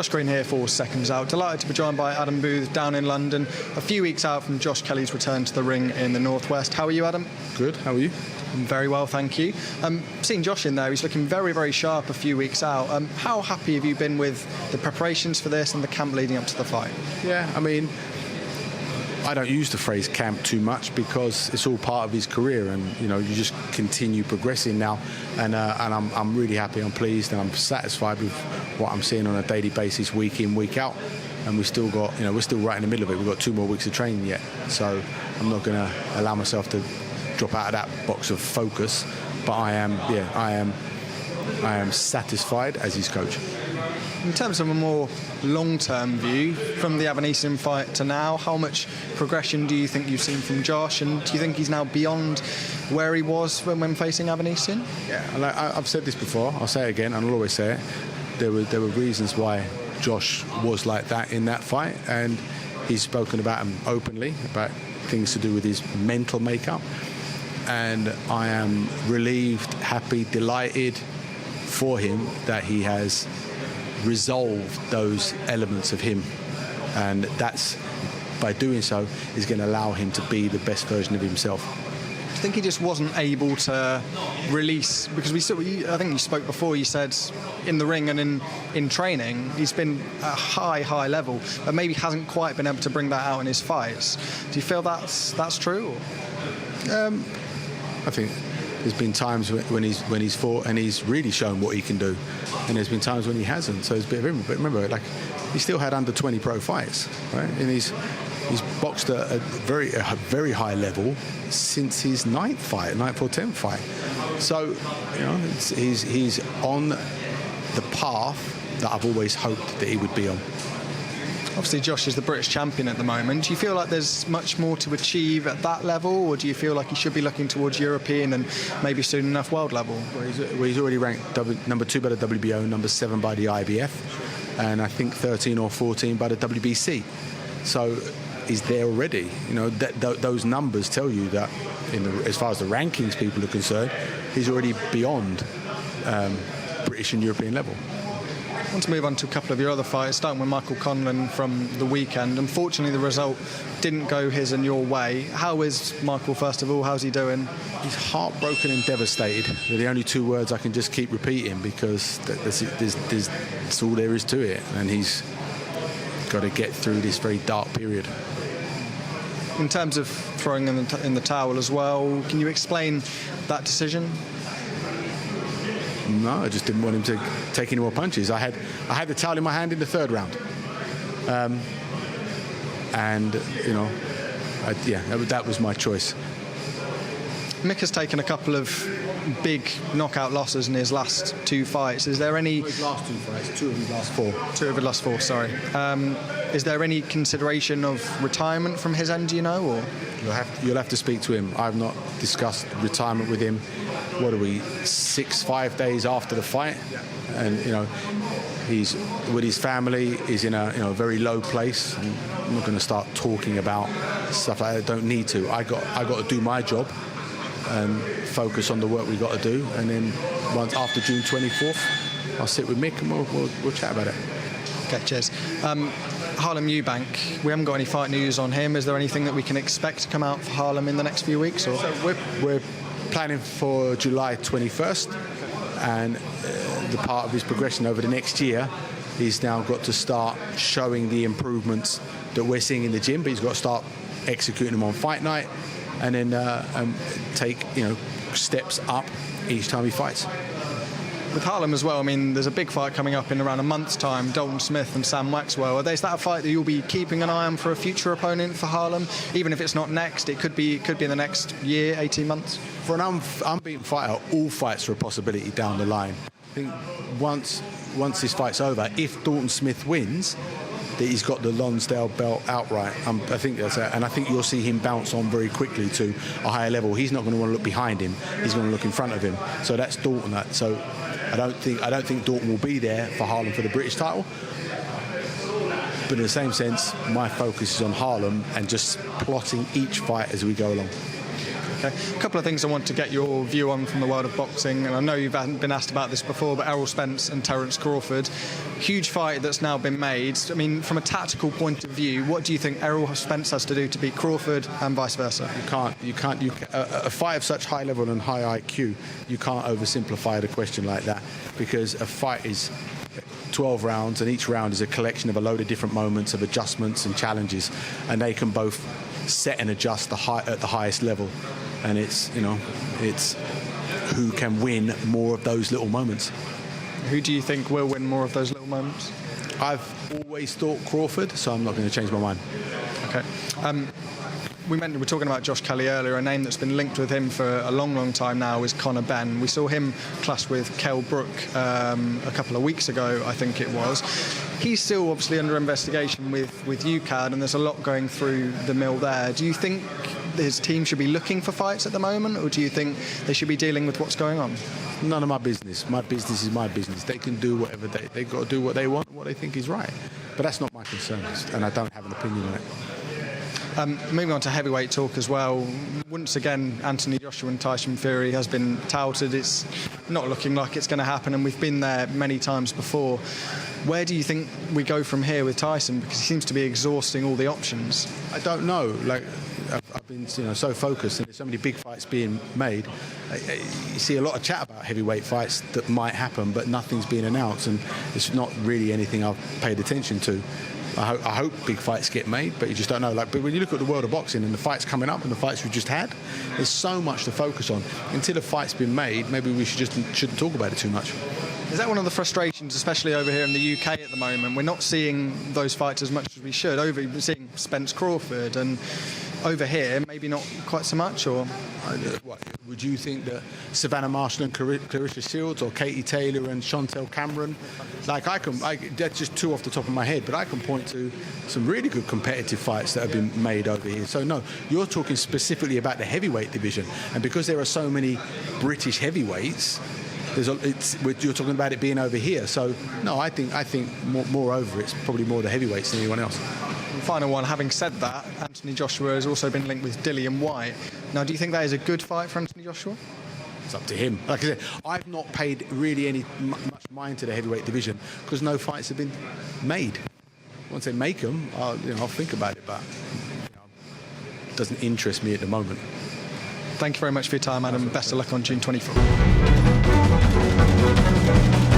Josh Green here for Seconds Out. Delighted to be joined by Adam Booth down in London, a few weeks out from Josh Kelly's return to the ring in the Northwest. How are you, Adam? Good, how are you? I'm very well, thank you. Seeing Josh in there, he's looking very, very sharp a few weeks out. How happy have you been with the preparations for this and the camp leading up to the fight? Yeah, I mean, I don't use the phrase camp too much because it's all part of his career, and you know, you just continue progressing now, and I'm really happy, I'm pleased, and I'm satisfied with what I'm seeing on a daily basis, week in, week out. And we're still right in the middle of it. We've got 2 more weeks of training yet, so I'm not going to allow myself to drop out of that box of focus. But I am satisfied as his coach. In terms of a more long-term view, from the Avanesyan fight to now, how much progression do you think you've seen from Josh, and do you think he's now beyond where he was when facing Avanesyan? Yeah, I've said this before, I'll say it again, and I'll always say it. There were reasons why Josh was like that in that fight, and he's spoken about him openly, about things to do with his mental makeup. And I am relieved, happy, delighted for him that he has resolved those elements of him, and that's, by doing so, is going to allow him to be the best version of himself. I think he just wasn't able to release, because I think you spoke before, you said in the ring and in training he's been at a high level, but maybe hasn't quite been able to bring that out in his fights. Do you feel that's true? I think there's been times when he's fought and he's really shown what he can do, and there's been times when he hasn't. So it's a bit of him. But remember, like, he still had under 20 pro fights, right? And he's boxed at a very high level since his 9th or 10th fight. So, you know, he's on the path that I've always hoped that he would be on. Obviously, Josh is the British champion at the moment. Do you feel like there's much more to achieve at that level, or do you feel like he should be looking towards European and maybe soon enough world level? Well, he's already ranked number 2 by the WBO, number 7 by the IBF, and I think 13 or 14 by the WBC. So he's there already. You know, those numbers tell you that, as far as the rankings people are concerned, he's already beyond British and European level. I want to move on to a couple of your other fights, starting with Mick Conlan from the weekend. Unfortunately, the result didn't go his and your way. How is Michael, first of all? How's he doing? He's heartbroken and devastated. They're the only 2 words I can just keep repeating, because that's all there is to it. And he's got to get through this very dark period. In terms of throwing in the towel as well, can you explain that decision? No, I just didn't want him to take any more punches. I had the towel in my hand in the 3rd round, and you know, that was my choice. Mick has taken a couple of big knockout losses in his last 2 fights. Is there any? His last 2 fights, 2 of his last 4. 2 of his last 4. Sorry. Is there any consideration of retirement from his end? Do you know, or? You'll have to speak to him. I've not discussed retirement with him. What are we, 5 days after the fight? And you know, he's with his family. He's in a very low place. I'm not going to start talking about stuff like that. I don't need to. I got to do my job and focus on the work we got to do. And then once after June 24th, I'll sit with Mick and we'll chat about it. Okay, cheers. Harlem Eubank, we haven't got any fight news on him. Is there anything that we can expect to come out for Harlem in the next few weeks? Or? So we're planning for July 21st, and the part of his progression over the next year, he's now got to start showing the improvements that we're seeing in the gym, but he's got to start executing them on fight night, and then take steps up each time he fights. With Harlem as well, I mean, there's a big fight coming up in around a month's time, Dalton Smith and Sam Maxwell. Is that a fight that you'll be keeping an eye on for a future opponent for Harlem? Even if it's not next, it could be in the next year, 18 months? For an unbeaten fighter, all fights are a possibility down the line. I think once this fight's over, if Dalton Smith wins, that he's got the Lonsdale belt outright. I think that's it, and I think you'll see him bounce on very quickly to a higher level. He's not going to want to look behind him. He's going to look in front of him. So that's Dalton. So I don't think Dalton will be there for Harlem for the British title. But in the same sense, my focus is on Harlem and just plotting each fight as we go along. Okay. A couple of things I want to get your view on from the world of boxing, and I know you've been asked about this before, but Errol Spence and Terence Crawford, huge fight that's now been made. I mean, from a tactical point of view, what do you think Errol Spence has to do to beat Crawford and vice versa? A fight of such high level and high IQ, you can't oversimplify the question like that, because a fight is 12 rounds, and each round is a collection of a load of different moments of adjustments and challenges, and they can both set and adjust at the highest level. And it's who can win more of those little moments. Who do you think will win more of those little moments? I've always thought Crawford, so I'm not going to change my mind. Okay. We were talking about Josh Kelly earlier. A name that's been linked with him for a long, long time now is Conor Benn. We saw him clash with Kell Brook a couple of weeks ago, I think it was. He's still obviously under investigation with UCAD, and there's a lot going through the mill there. Do you think his team should be looking for fights at the moment, or do you think they should be dealing with what's going on? None of my business. My business is my business. They can do whatever they've got to do what they want, what they think is right. But that's not my concern, and I don't have an opinion on it. Moving on to heavyweight talk as well. Once again, Anthony Joshua and Tyson Fury has been touted. It's not looking like it's going to happen, and we've been there many times before. Where do you think we go from here with Tyson? Because he seems to be exhausting all the options. I don't know. Like, I've been so focused, and there's so many big fights being made. You see a lot of chat about heavyweight fights that might happen, but nothing's been announced, and it's not really anything I've paid attention to. I hope big fights get made, but you just don't know. But when you look at the world of boxing and the fights coming up and the fights we've just had, there's so much to focus on. Until a fight's been made, maybe we shouldn't talk about it too much. Is that one of the frustrations, especially over here in the UK at the moment? We're not seeing those fights as much as we should. We're seeing Spence Crawford, and over here, maybe not quite so much, or... Would you think that Savannah Marshall and Clarissa Shields, or Katie Taylor and Chantel Cameron, that's just two off the top of my head, but I can point to some really good competitive fights that have been made over here. So no, you're talking specifically about the heavyweight division, and because there are so many British heavyweights, you're talking about it being over here. So no, I think moreover, it's probably more the heavyweights than anyone else. Final one, having said that, Anthony Joshua has also been linked with Dillian White. Now, do you think that is a good fight for Anthony Joshua? It's up to him. Like I said, I've not paid really much mind to the heavyweight division because no fights have been made. Once they make them, I'll think about it, but it doesn't interest me at the moment. Thank you very much for your time, Adam. Best of luck on June 24th.